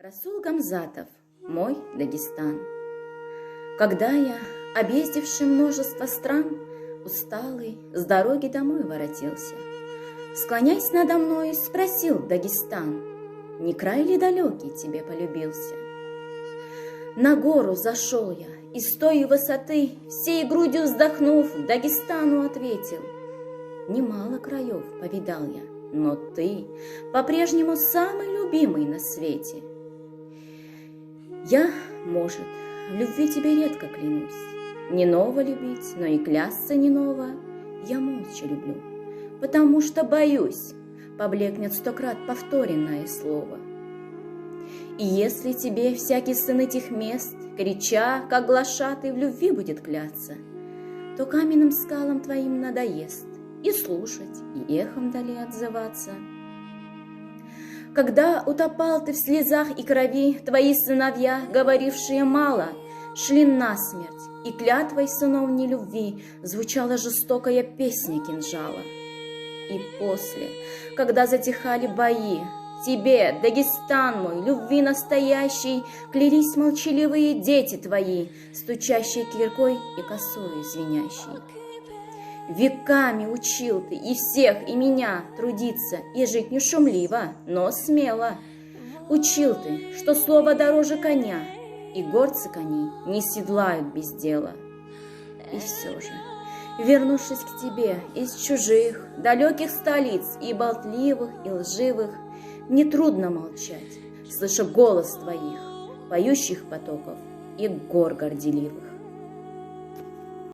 Расул Гамзатов, мой Дагестан. Когда я, объездивший множество стран, усталый, с дороги домой воротился, склоняясь надо мной, спросил Дагестан: не край ли далекий тебе полюбился? На гору зашел я, и с той высоты, всей грудью вздохнув, Дагестану ответил: немало краев повидал я, но ты по-прежнему самый любимый на свете. Я, может, в любви тебе редко клянусь, не ново любить, но и клясться не ново. Я молча люблю, потому что боюсь, поблекнет 100 крат повторенное слово. И если тебе всякий сын этих мест, крича, как глашатый, в любви будет кляться, то каменным скалам твоим надоест и слушать, и эхом вдали отзываться. Когда утопал ты в слезах и крови, твои сыновья, говорившие мало, шли насмерть, и клятвой сынов нелюбви звучала жестокая песня кинжала. И после, когда затихали бои, тебе, Дагестан мой, любви настоящей, клялись молчаливые дети твои, стучащие киркой и косою звенящей. Веками учил ты и всех, и меня трудиться и жить не шумливо, но смело. Учил ты, что слово дороже коня, и горцы коней не седлают без дела. И все же, вернувшись к тебе из чужих, далеких столиц и болтливых, и лживых, мне трудно молчать, слыша голос твоих, поющих потоков и гор горделивых.